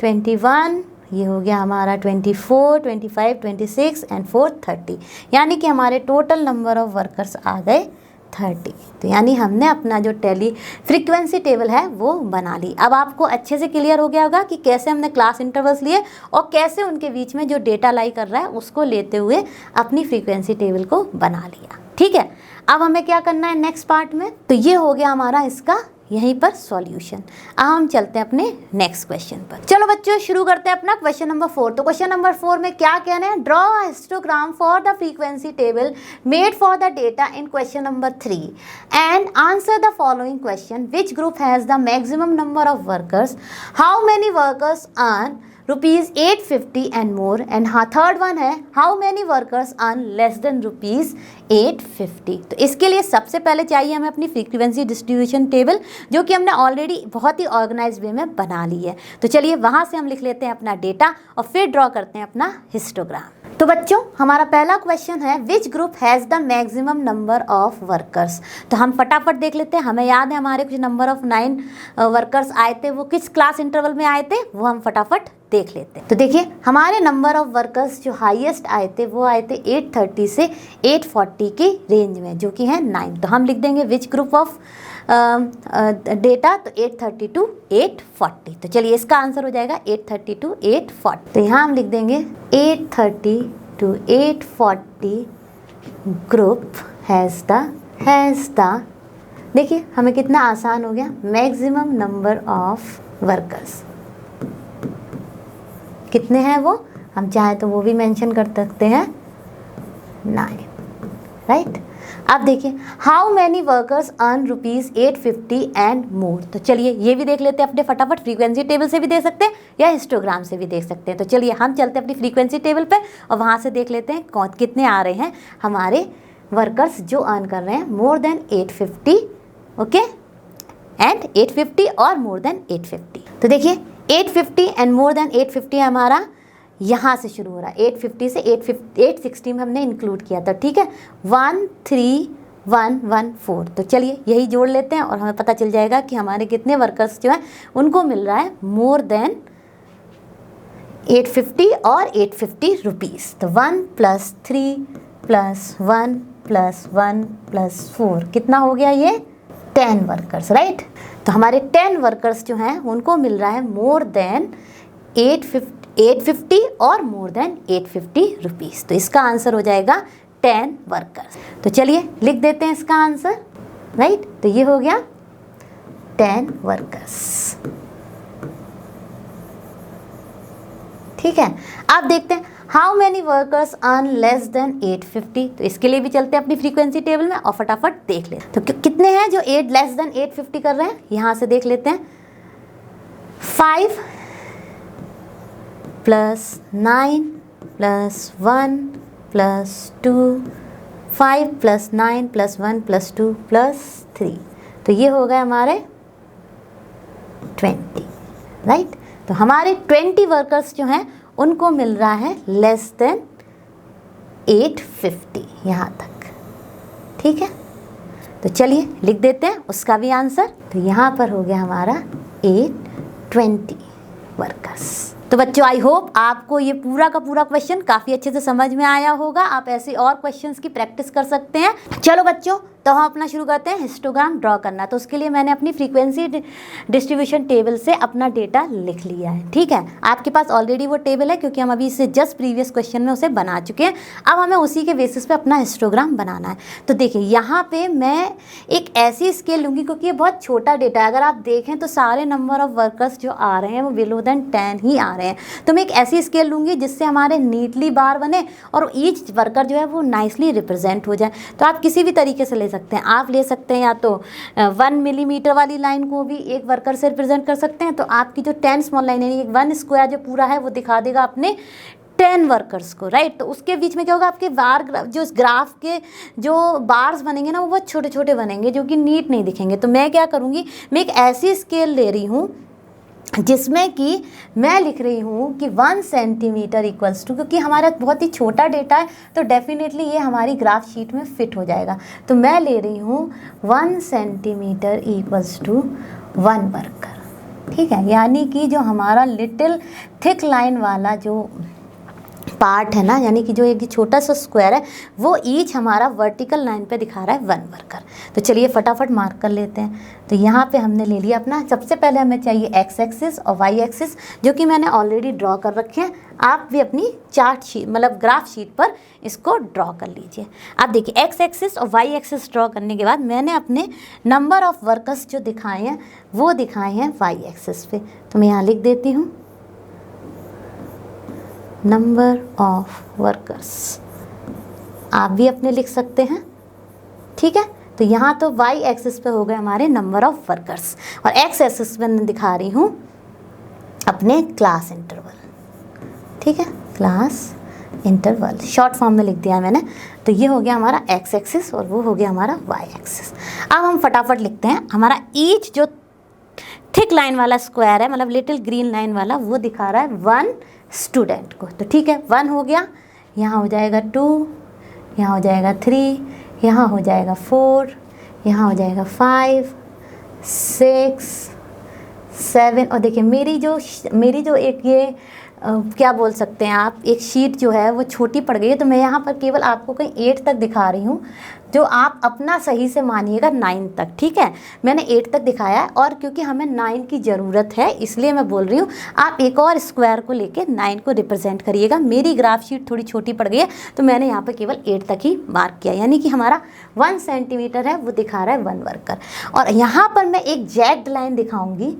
21, ये हो गया हमारा 24, 25, 26 एंड 4 30, यानी कि हमारे टोटल नंबर ऑफ वर्कर्स आ गए 30। तो यानी हमने अपना जो टैली फ्रीक्वेंसी टेबल है वो बना ली। अब आपको अच्छे से क्लियर हो गया होगा कि कैसे हमने क्लास इंटरवल्स लिए और कैसे उनके बीच में जो डेटा लाई कर रहा है उसको लेते हुए अपनी फ्रीक्वेंसी टेबल को बना लिया। ठीक है, अब हमें क्या करना है नेक्स्ट पार्ट में। तो ये हो गया हमारा इसका यहीं पर सॉल्यूशन। अब हम चलते हैं अपने नेक्स्ट क्वेश्चन पर। चलो बच्चों शुरू करते हैं अपना क्वेश्चन नंबर 4। तो क्वेश्चन नंबर 4 में क्या कहना है, draw a histogram for the frequency table made for the data in question number 3 and answer the following question, which group has the maximum number of workers, how many workers earn ₹850 and more. And हाँ, third one है how many workers earn less than ₹850। तो इसके लिए सबसे पहले चाहिए हमें अपनी फ्रीक्वेंसी डिस्ट्रीब्यूशन टेबल, जो कि हमने ऑलरेडी बहुत ही ऑर्गेनाइज वे में बना ली है। तो चलिए वहाँ से हम लिख लेते हैं अपना डेटा और फिर ड्रॉ करते हैं अपना हिस्टोग्राम। तो बच्चों, हमारा पहला क्वेश्चन है which group has the maximum number of workers. तो हम फटाफट देख लेते हैं। हमें याद है हमारे कुछ नंबर ऑफ 9 वर्कर्स आए थे, वो किस क्लास इंटरवल में आए थे वो हम फटाफट देख लेते हैं। तो देखिए, हमारे नंबर ऑफ वर्कर्स जो हाईएस्ट आए थे वो आए थे 830 से 840 की रेंज में, जो कि है 9। तो हम लिख देंगे विच ग्रुप ऑफ डेटा, तो 830 टू 840। तो चलिए इसका आंसर हो जाएगा 830 टू 840। तो यहाँ हम लिख देंगे 830 टू 840 ग्रुप हैज़ द देखिए हमें कितना आसान हो गया, मैक्सिमम नंबर ऑफ वर्कर्स कितने हैं वो, हम चाहे तो वो भी मेंशन कर सकते हैं 9, राइट। अब देखिए how many workers earn ₹850 and more. तो चलिए ये भी देख लेते हैं अपने फटाफट, फ्रीक्वेंसी टेबल से भी देख सकते हैं या हिस्टोग्राम से भी देख सकते हैं। तो चलिए हम चलते हैं अपनी फ्रीक्वेंसी टेबल पे और वहाँ से देख लेते हैं कितने आ रहे हैं हमारे वर्कर्स जो अर्न कर रहे हैं मोर देन 850, ओके, एंड 850 और मोर देन 850। तो देखिए 850 एंड मोर देन 850 हमारा यहाँ से शुरू हो रहा है, 850 से 860 में हमने इंक्लूड किया था, ठीक है, 13114। तो चलिए यही जोड़ लेते हैं और हमें पता चल जाएगा कि हमारे कितने वर्कर्स जो हैं उनको मिल रहा है मोर देन 850 और 850 रुपीज़। तो 1 + 3 + 1 + 1 + 4 कितना हो गया, ये 10 वर्कर्स, राइट। तो हमारे 10 वर्कर्स जो हैं उनको मिल रहा है मोर देन 850 और मोर देन 850 रुपीज़। तो इसका आंसर हो जाएगा 10 वर्कर्स। तो चलिए लिख देते हैं इसका आंसर, राइट। तो ये हो गया 10 वर्कर्स, ठीक है। अब देखते हैं how many workers earn less than 850। तो इसके लिए भी चलते हैं अपनी फ्रीक्वेंसी टेबल में और फटाफट देख लेते हैं। तो कितने हैं जो लेस देन 850 कर रहे हैं, यहाँ से देख लेते हैं। 5 + 9 + 1 + 2, 5 + 9 + 1 + 2 + 3। तो ये हो गए हमारे 20, राइट। तो हमारे 20 वर्कर्स जो हैं उनको मिल रहा है लेस देन 850 यहाँ तक, ठीक है। तो चलिए लिख देते हैं उसका भी आंसर। तो यहाँ पर हो गया हमारा 820 वर्कर्स। तो बच्चों, आई होप आपको ये पूरा का पूरा क्वेश्चन काफ़ी अच्छे से समझ में आया होगा। आप ऐसे और क्वेश्चंस की प्रैक्टिस कर सकते हैं। चलो बच्चों, तो हम अपना शुरू करते हैं हिस्टोग्राम ड्रॉ करना। तो उसके लिए मैंने अपनी फ्रीक्वेंसी डिस्ट्रीब्यूशन टेबल से अपना डेटा लिख लिया है, ठीक है। आपके पास ऑलरेडी वो टेबल है क्योंकि हम अभी इससे जस्ट प्रीवियस क्वेश्चन में उसे बना चुके हैं। अब हमें उसी के बेसिस पे अपना हिस्टोग्राम बनाना है। तो देखिए यहाँ पे मैं एक ऐसी स्केल लूँगी क्योंकि ये बहुत छोटा डेटा है। अगर आप देखें तो सारे नंबर ऑफ वर्कर्स जो आ रहे हैं वो बिलो देन 10 ही आ रहे हैं। तो मैं एक ऐसी स्केल लूँगी जिससे हमारे नीटली बार बने और ईच वर्कर जो है वो नाइसली रिप्रेजेंट हो जाए। तो आप किसी भी तरीके से ले सकते हैं। आप ले सकते हैं या तो 1 मिलीमीटर वाली लाइन को भी एक वर्कर से रिप्रेजेंट कर सकते हैं। तो आपकी जो 10 स्मॉल लाइन यानी 1 स्क्वायर जो पूरा है वो दिखा देगा अपने 10 वर्कर्स को, राइट। तो उसके बीच में क्या होगा, आपके बार जो इस ग्राफ के जो बार्स बनेंगे ना वो बहुत छोटे छोटे बनेंगे जो कि नीट नहीं दिखेंगे। तो मैं क्या करूँगी, मैं एक ऐसी स्केल ले रही हूँ जिसमें कि मैं लिख रही हूँ कि 1 सेंटीमीटर इक्वल्स टू, क्योंकि हमारा बहुत ही छोटा डेटा है तो डेफिनेटली ये हमारी ग्राफ शीट में फिट हो जाएगा। तो मैं ले रही हूँ 1 सेंटीमीटर इक्वल्स टू 1 वर्कर, ठीक है। यानी कि जो हमारा लिटिल थिक लाइन वाला जो पार्ट है ना, यानी कि जो एक छोटा सा स्क्वायर है वो ईच हमारा वर्टिकल लाइन पे दिखा रहा है 1 वर्कर। तो चलिए फटाफट मार्क कर लेते हैं। तो यहाँ पे हमने ले लिया अपना, सबसे पहले हमें चाहिए एक्स एक्सिस और वाई एक्सिस जो कि मैंने ऑलरेडी ड्रॉ कर रखे हैं। आप भी अपनी चार्ट शीट मतलब ग्राफ शीट पर इसको ड्रॉ कर लीजिए। अब देखिए एक्स एक्सिस और वाई एक्सिस ड्रॉ करने के बाद मैंने अपने नंबर ऑफ़ वर्कर्स जो दिखाए हैं वो दिखाए हैं वाई एक्सिस पे। तो मैं यहाँ लिख देती हूँ नंबर ऑफ वर्कर्स, आप भी अपने लिख सकते हैं, ठीक है। तो यहाँ तो वाई एक्सिस पे हो गए हमारे नंबर ऑफ वर्कर्स और एक्स एक्सिस पे मैं दिखा रही हूँ अपने क्लास इंटरवल, ठीक है, क्लास इंटरवल शॉर्ट फॉर्म में लिख दिया मैंने। तो ये हो गया हमारा एक्स एक्सिस और वो हो गया हमारा वाई एक्सिस। अब हम फटाफट लिखते हैं, हमारा ईच जो थिक लाइन वाला स्क्वायर है, मतलब लिटिल ग्रीन लाइन वाला, वो दिखा रहा है 1 स्टूडेंट को। तो ठीक है, 1 हो गया, यहाँ हो जाएगा 2, यहाँ हो जाएगा 3, यहाँ हो जाएगा 4, यहाँ हो जाएगा 5, 6, 7। और देखिए मेरी जो एक ये क्या बोल सकते हैं आप, एक शीट जो है वो छोटी पड़ गई है, तो मैं यहाँ पर केवल आपको कहीं 8 तक दिखा रही हूँ, जो आप अपना सही से मानिएगा 9 तक। ठीक है, मैंने 8 तक दिखाया है, और क्योंकि हमें 9 की ज़रूरत है इसलिए मैं बोल रही हूँ आप एक और स्क्वायर को लेके 9 को रिप्रेजेंट करिएगा। मेरी ग्राफ शीट थोड़ी छोटी पड़ गई है तो मैंने यहाँ पर केवल 8 तक ही मार्क किया, यानी कि हमारा 1 सेंटीमीटर है वो दिखा रहा है 1 वर्कर। और यहाँ पर मैं एक जैग्ड लाइन दिखाऊंगी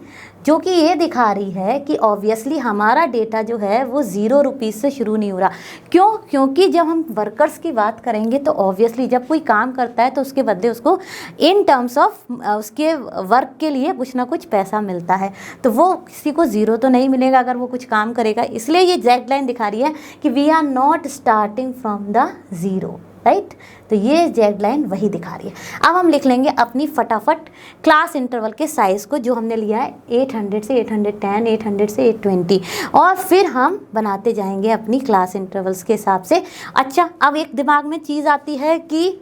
जो कि ये दिखा रही है कि ऑब्वियसली हमारा डेटा जो है वो 0 रुपीज़ से शुरू नहीं हो रहा। क्यों? क्योंकि जब हम वर्कर्स की बात करेंगे तो ऑब्वियसली जब कोई काम करता है तो उसके बदले उसको इन टर्म्स ऑफ उसके वर्क के लिए कुछ ना कुछ पैसा मिलता है, तो वो किसी को 0 तो नहीं मिलेगा अगर वो कुछ काम करेगा। इसलिए ये एग्जैक्ट लाइन दिखा रही है कि we are not starting from the 0, right. तो ये एग्जैक्ट लाइन वही दिखा रही है। अब हम लिख लेंगे अपनी फटाफट क्लास इंटरवल के साइज़ को, जो हमने लिया है 800 से 810, 800 से 820, और फिर हम बनाते जाएंगे अपनी क्लास इंटरवल्स के हिसाब से। अच्छा, अब एक दिमाग में चीज़ आती है कि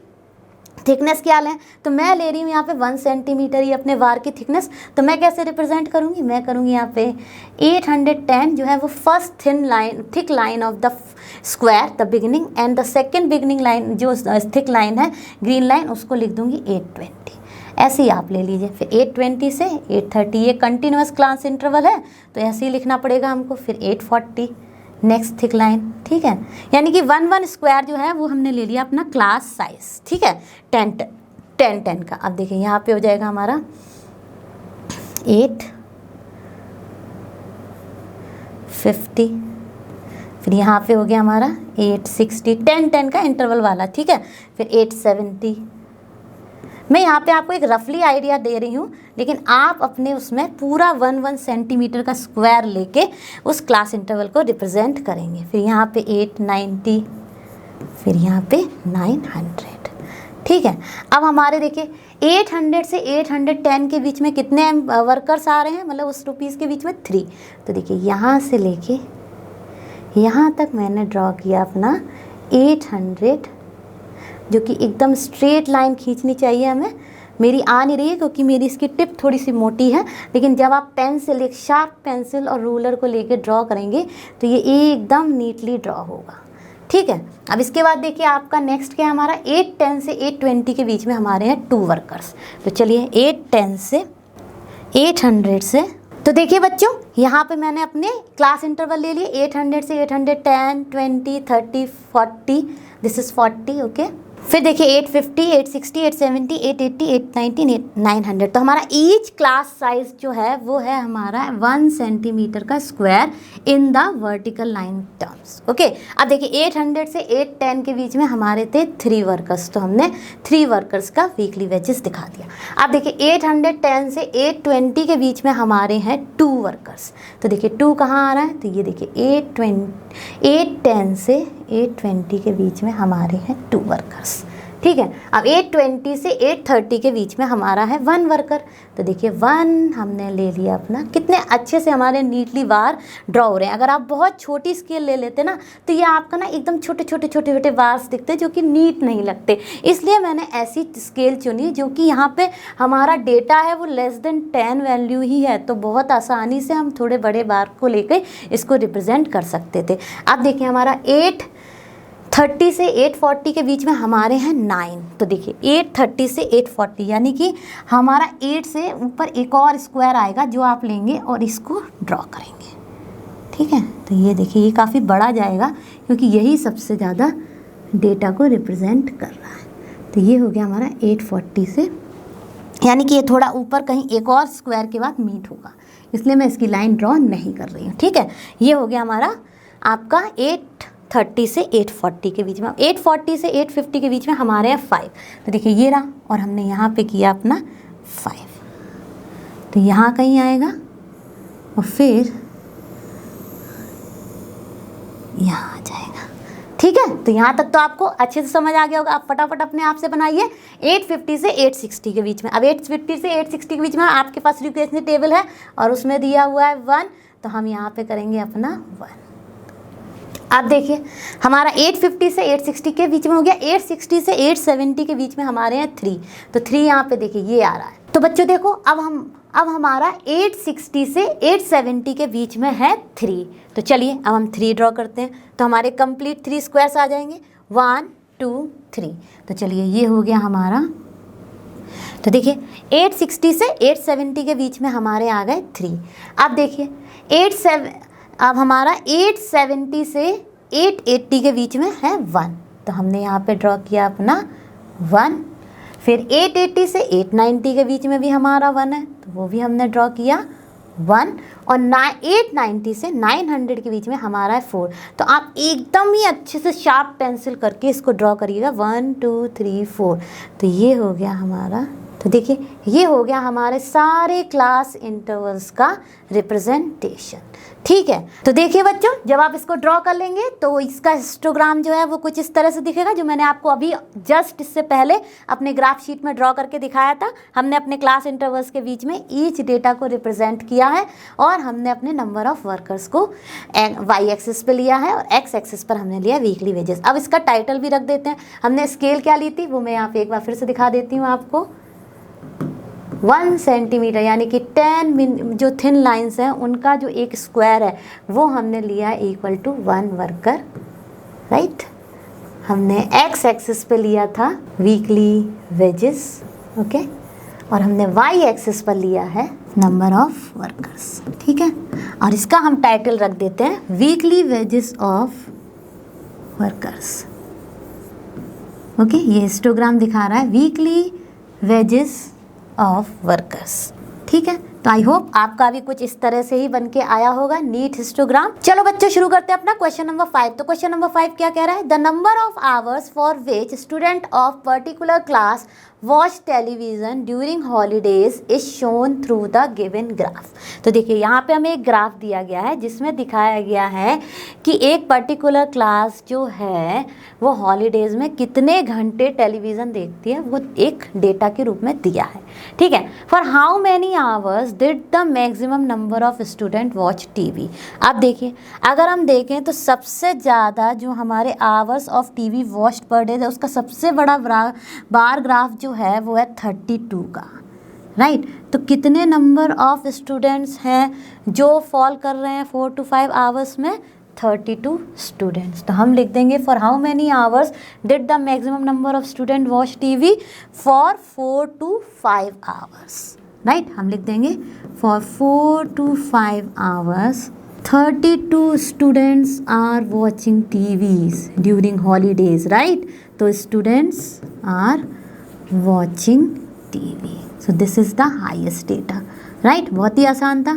थिकनेस क्या लें, तो मैं ले रही हूँ यहाँ पे 1 सेंटीमीटर ही अपने वार की थिकनेस। तो मैं कैसे रिप्रेजेंट करूँगी, मैं करूँगी यहाँ पे 810 जो है वो first thick line of the square the beginning, and the second beginning line जो थिक लाइन है ग्रीन लाइन उसको लिख दूँगी 820। ऐसे ही आप ले लीजिए। फिर 820 से 830, ये कंटिन्यूस क्लास इंटरवल है तो ऐसे ही लिखना पड़ेगा हमको। फिर 840 नेक्स्ट थिक लाइन, ठीक है, यानी कि 1 स्क्वायर जो है वो हमने ले लिया अपना क्लास साइज, ठीक है, 10 का। अब देखिए यहाँ पे हो जाएगा हमारा 850, फिर यहाँ पे हो गया हमारा 860, 10 का इंटरवल वाला, ठीक है। फिर 870। मैं यहाँ पे आपको एक रफली आइडिया दे रही हूँ, लेकिन आप अपने उसमें पूरा 1 सेंटीमीटर का स्क्वायर लेके उस क्लास इंटरवल को रिप्रेजेंट करेंगे। फिर यहाँ पे 890, फिर यहाँ पे 900, ठीक है। अब हमारे देखिए 800 से 810 के बीच में कितने वर्कर्स आ रहे हैं, मतलब उस रुपीज़ के बीच में 3। तो देखिए यहाँ से लेके यहाँ तक मैंने ड्रॉ किया अपना 800, जो कि एकदम स्ट्रेट लाइन खींचनी चाहिए हमें। मेरी आ नहीं रही है क्योंकि मेरी इसकी टिप थोड़ी सी मोटी है, लेकिन जब आप पेंसिल, एक शार्प पेंसिल और रूलर को लेके ड्रॉ करेंगे तो ये एकदम नीटली ड्रॉ होगा, ठीक है। अब इसके बाद देखिए आपका नेक्स्ट क्या है, हमारा 810 से 820 के बीच में हमारे हैं 2 वर्कर्स। तो चलिए 810 से 800 से, तो देखिए बच्चों यहाँ पे मैंने अपने क्लास इंटरवल ले लिए 800 से 810, 20, 30, 40, दिस इज़ 40, ओके। फिर देखिए 850, 860, 870, 880, 890, 900। तो हमारा ईच क्लास साइज जो है वो है हमारा 1 सेंटीमीटर का square in the vertical line terms, okay. अब देखिए 800 से 810 के बीच में हमारे थे 3 वर्कर्स, तो हमने 3 वर्कर्स का वीकली वेजेस दिखा दिया। अब देखिए 810 से 820 के बीच में हमारे हैं 2 वर्कर्स। तो देखिए 2 कहाँ आ रहा है, तो ये देखिए 810 से 820 के बीच में हमारे हैं 2 वर्कर्स, ठीक है। अब 820 से 830 के बीच में हमारा है 1 वर्कर। तो देखिए 1 हमने ले लिया अपना, कितने अच्छे से हमारे नीटली बार ड्रॉ हो रहे हैं। अगर आप बहुत छोटी स्केल ले लेते ना तो ये आपका ना एकदम छोटे छोटे बार्स दिखते जो कि नीट नहीं लगते, इसलिए मैंने ऐसी स्केल चुनी जो कि यहाँ पे हमारा डेटा है वो लेस देन 10 वैल्यू ही है, तो बहुत आसानी से हम थोड़े बड़े बार को लेकर इसको रिप्रेजेंट कर सकते थे। अब देखिए हमारा 830 से 840 के बीच में हमारे हैं 9। तो देखिए 830 से 840 यानी कि हमारा 8 से ऊपर एक और स्क्वायर आएगा जो आप लेंगे और इसको ड्रॉ करेंगे, ठीक है। तो ये देखिए ये काफ़ी बड़ा जाएगा क्योंकि यही सबसे ज़्यादा डेटा को रिप्रेजेंट कर रहा है। तो ये हो गया हमारा 840 से, यानी कि ये थोड़ा ऊपर कहीं एक और स्क्वायर के बाद मीट होगा, इसलिए मैं इसकी लाइन ड्रॉ नहीं कर रही हूँ, ठीक है। ये हो गया हमारा आपका 830 से 840 के बीच में। 840 से 850 के बीच में हमारे हैं 5। तो देखिए ये रहा, और हमने यहाँ पे किया अपना 5, तो यहाँ कहीं आएगा और फिर यहाँ आ जाएगा। ठीक है, तो यहाँ तक तो आपको अच्छे से समझ आ गया होगा। आप फटाफट अपने आप से बनाइए 850 से 860 के बीच में। अब 850 से 860 के बीच में आपके पास फ्रीक्वेंसी टेबल है और उसमें दिया हुआ है 1, तो हम यहाँ पे करेंगे अपना 1। आप देखिए हमारा 850 से 860 के बीच में हो गया, 860 से 870 के बीच में हमारे हैं 3, तो 3 यहाँ पे देखिए ये आ रहा है। तो बच्चों देखो अब हमारा 860 से 870 के बीच में है 3, तो चलिए अब हम 3 ड्रॉ करते हैं। तो हमारे कंप्लीट 3 स्क्वायर्स आ जाएंगे, 1 2 3। तो चलिए ये हो गया हमारा। तो देखिए 860 से 870 के बीच में हमारे आ गए 3। अब देखिए अब हमारा 870 से 880 के बीच में है 1, तो हमने यहाँ पे ड्रॉ किया अपना 1। फिर 880 से 890 के बीच में भी हमारा 1 है, तो वो भी हमने ड्रॉ किया 1। और 890 से 900 के बीच में हमारा है 4। तो आप एकदम ही अच्छे से शार्प पेंसिल करके इसको ड्रॉ करिएगा 1 2 3 4। तो ये हो गया हमारा। तो देखिए ये हो गया हमारे सारे क्लास इंटरवल्स का रिप्रेजेंटेशन। ठीक है, तो देखिए बच्चों जब आप इसको ड्रॉ कर लेंगे तो इसका हिस्टोग्राम जो है वो कुछ इस तरह से दिखेगा, जो मैंने आपको अभी जस्ट इससे पहले अपने ग्राफ शीट में ड्रॉ करके दिखाया था। हमने अपने क्लास इंटरवल्स के बीच में ईच डेटा को रिप्रेजेंट किया है और हमने अपने नंबर ऑफ वर्कर्स को वाई एक्सिस पे लिया है और एक्स एक्सिस पर हमने लिया वीकली वेजेस। अब इसका टाइटल भी रख देते हैं। हमने स्केल क्या ली थी वो मैं यहाँ पे एक बार फिर से दिखा देती हूँ आपको। 1 सेंटीमीटर यानी कि 10 जो थिन लाइंस हैं उनका जो एक स्क्वायर है वो हमने लिया इक्वल टू 1 वर्कर, राइट। हमने एक्स एक्सिस पे लिया था वीकली वेजेस, ओके, और हमने वाई एक्सिस पर लिया है नंबर ऑफ वर्कर्स। ठीक है, और इसका हम टाइटल रख देते हैं weekly wages of workers. Okay, ये हिस्टोग्राम दिखा रहा है वीकली वेजेस ऑफ वर्कर्स। ठीक है, तो आई होप आपका भी कुछ इस तरह से ही बन के आया होगा नीट हिस्टोग्राम। चलो बच्चों शुरू करते हैं अपना क्वेश्चन नंबर 5। तो क्वेश्चन नंबर 5 क्या कह रहा है? The number of hours for which student of particular class watch television during holidays is shown through the given graph. तो देखिए यहाँ पे हमें एक ग्राफ दिया गया है जिसमें दिखाया गया है कि एक पर्टिकुलर क्लास जो है वो हॉलीडेज में कितने घंटे टेलीविज़न देखती है, वो एक डेटा के रूप में दिया है। ठीक है, for how many hours did the maximum number of student watch TV. अब देखिए अगर हम देखें तो सबसे ज़्यादा जो हमारे hours of TV watched per day है उसका सबसे बड़ा बार ग्राफ जो है वो है 32 का, राइट। तो कितने नंबर ऑफ स्टूडेंट्स हैं जो फॉल कर रहे हैं 4 to 5 आवर्स में? 32 स्टूडेंट्स। तो हम लिख देंगे for how many hours did the maximum number of student watch TV? For 4 to 5 hours, right. हम लिख देंगे for 4 to 5 hours 32 students are watching TVs during holidays, right. तो students are watching TV, so this is the highest data, right. बहुत ही आसान था।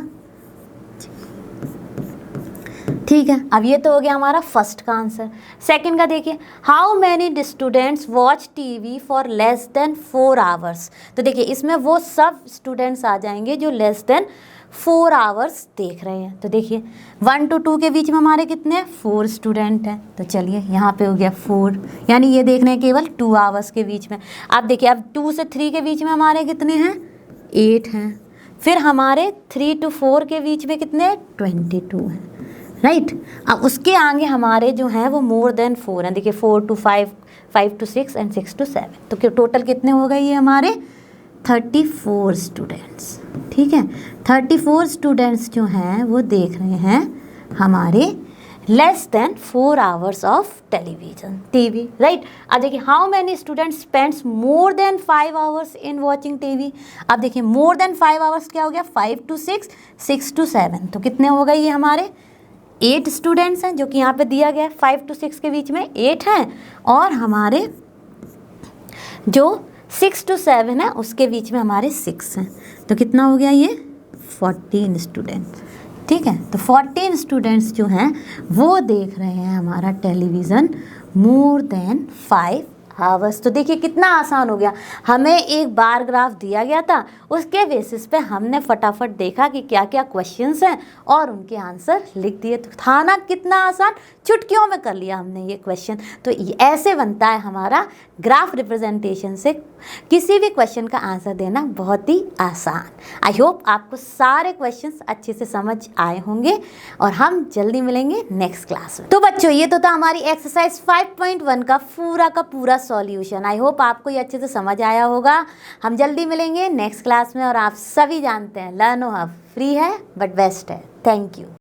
ठीक है, अब ये तो हो गया हमारा फर्स्ट का आंसर। सेकंड का देखिए, how many students watch TV for less than 4 hours. तो देखिए इसमें वो सब स्टूडेंट्स आ जाएंगे जो लेस देन 4 आवर्स देख रहे हैं। तो देखिए 1 to 2 के बीच में हमारे कितने 4 स्टूडेंट हैं। तो चलिए यहाँ पे हो गया 4, यानी ये देख रहे हैं केवल 2 आवर्स के बीच में। अब देखिए अब 2 से 3 के बीच में हमारे कितने हैं 8 हैं। फिर हमारे 3 to 4 के बीच में कितने 22 हैं, राइट। अब उसके आगे हमारे जो हैं वो मोर देन 4 हैं। देखिए 4 to 5, 5 to 6 एंड 6 to 7। तो टोटल कितने हो गए ये हमारे 34 स्टूडेंट्स। ठीक है, 34 स्टूडेंट्स जो हैं वो देख रहे हैं हमारे less than 4 hours of television TV, right. अब देखिए how many students spends more than 5 hours in watching TV. अब देखिए मोर देन 5 आवर्स क्या हो गया 5 to 6, 6 to 7। तो कितने हो गए ये हमारे 8 स्टूडेंट्स हैं, जो कि यहाँ पे दिया गया है 5 to 6 के बीच में 8 हैं, और हमारे जो 6 to 7 है उसके बीच में हमारे 6 हैं। तो कितना हो गया ये 14 स्टूडेंट्स। ठीक है, तो 14 स्टूडेंट्स जो हैं वो देख रहे हैं हमारा टेलीविज़न मोर देन 5 हाँ बस, तो देखिए कितना आसान हो गया। हमें एक बार ग्राफ दिया गया था, उसके बेसिस पे हमने फटाफट देखा कि क्या क्या क्वेश्चंस हैं और उनके आंसर लिख दिए। तो था ना कितना आसान, चुटकियों में कर लिया हमने ये क्वेश्चन। तो ऐसे बनता है हमारा ग्राफ रिप्रेजेंटेशन से किसी भी क्वेश्चन का आंसर देना बहुत ही आसान। आई होप आपको सारे क्वेश्चंस अच्छे से समझ आए होंगे और हम जल्दी मिलेंगे नेक्स्ट क्लास में। तो बच्चों ये तो था हमारी एक्सरसाइज 5.1 का पूरा सॉल्यूशन। आई होप आपको ये अच्छे से समझ आया होगा। हम जल्दी मिलेंगे नेक्स्ट क्लास में और आप सभी जानते हैं लर्नो हब फ्री है बट बेस्ट है। Thank you.